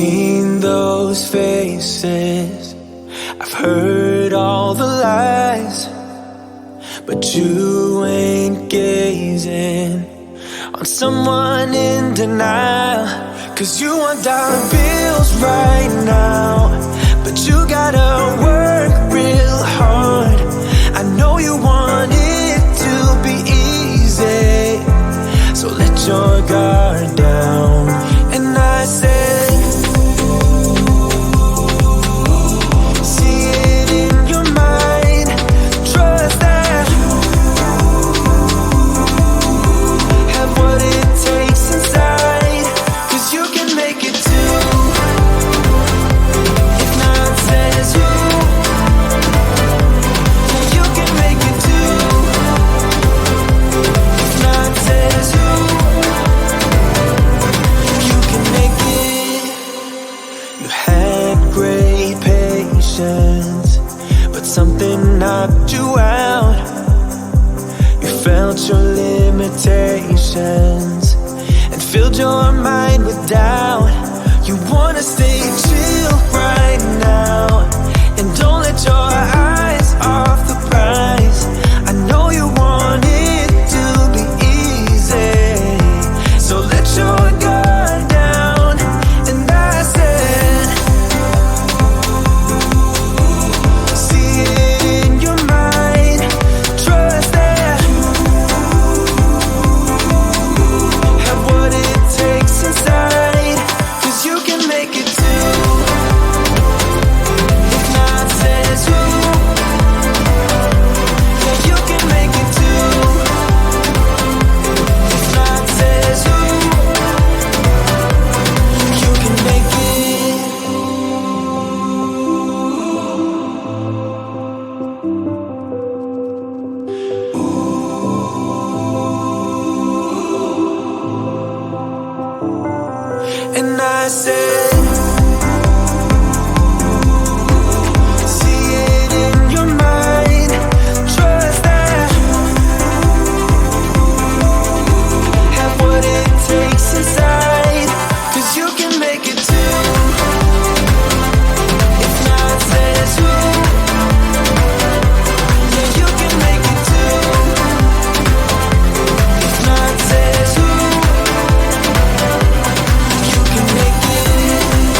seen those faces, I've heard all the lies, but you ain't gazing on someone in denial. 'Cause you want dollar bills right now, but you gotta work real hard. I know you want it to be easy, so let your guard down. And I said, see it in your mind, trust that you have what it takes inside, 'cause you can make it too. If not says who, yeah, you can make it too. If not says who, you can make it. You had great patience, but something knocked you out. You felt your limitations and filled your mind with doubt. You wanna stay chill right now, and don't let your eyes off the prize. I know you want it to be easy, so let your guard down. And I said, see it in your mind, trust that you have what it takes inside, 'cause you can make it too. If not says who, yeah, you can make it too. If not says who, you can make it. And I said, see it in your mind, trust that you have what it takes inside, 'cause you can make it too. If not says who, yeah, you can make it too. If not says who, you can make it.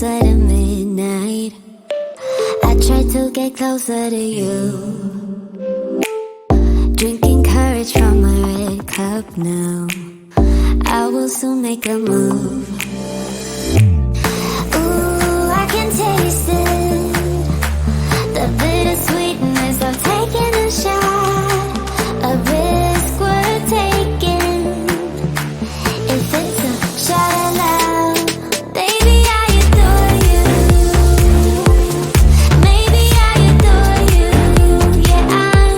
closer to midnight. I try to get closer to you. Drinking courage from a red cup now. I will soon make a move. Ooh, I can taste it, the bittersweetness of taking a shot, a risk worth taking. If it's a shot of love, baby, I adore you. Maybe I adore you. Yeah, I'm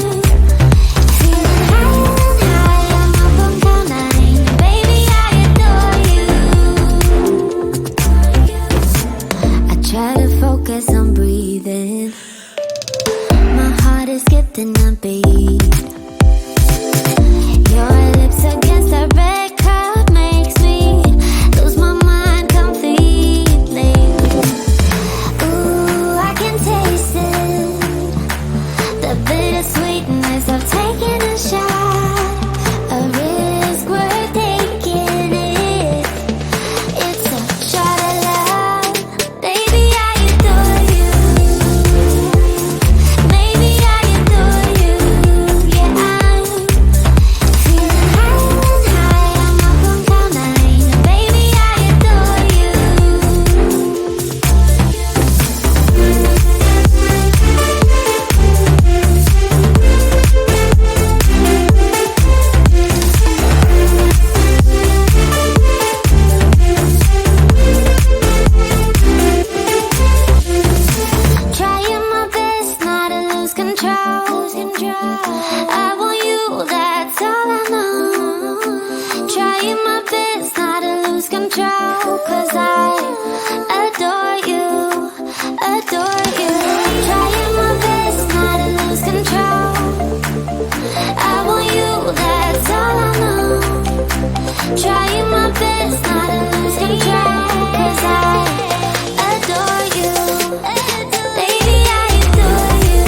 feeling high, I'm up on cloud nine. Baby, I adore you. I try to focus on breathing. My heart is skipping a beat. Your lips against a red cup makes me lose my mind completely. Ooh, I can taste it, the bittersweetness of taking a shot, a risk worth taking it. It's a shot of love, baby, I adore you. Maybe I adore you. Yeah, I'm feeling high, I'm up on cloud nine. Baby, I adore you. Trying my best not to lose control. I want you, that's all I know. Trying my best not to lose control, 'cause I adore you, adore you. Trying my best not to lose control. I want you, that's all I know. Trying my best not to lose control, 'cause I adore you. Baby, I adore you.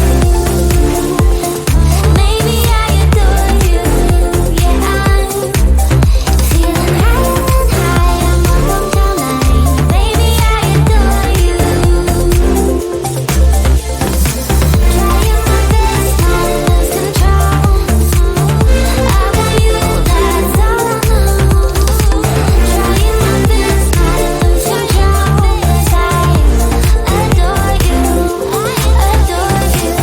Maybe I adore you. Yeah, I'm feeling high, I'm up on cloud nine. Baby, I adore you. Trying my best not to lose control. I want you, that's all I know. Trying my best not to lose control, 'cause I adore you, adore you.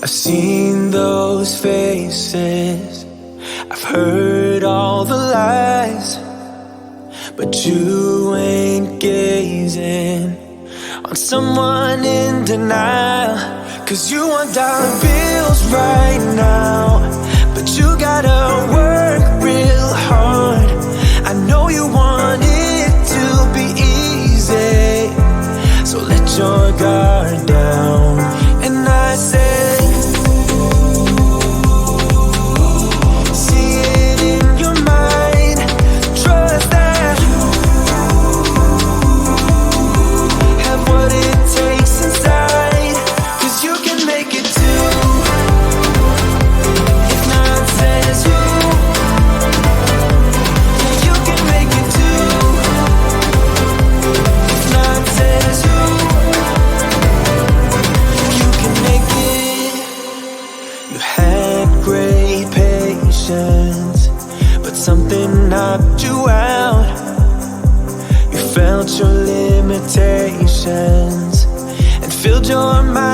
I've seen those faces, I've heard all the lies, but you ain't gazing on someone in denial. 'Cause you want dollar bills right now, but you gotta work real hard. I know you want it to be easy, so let your guard down. And I say, see it in your mind, trust that have what it takes inside, 'cause you can make it too. If not says who, yeah, you can make it too. If not says who, you can make it. You had great patience, but something knocked you out. You felt your limitations and filled your mind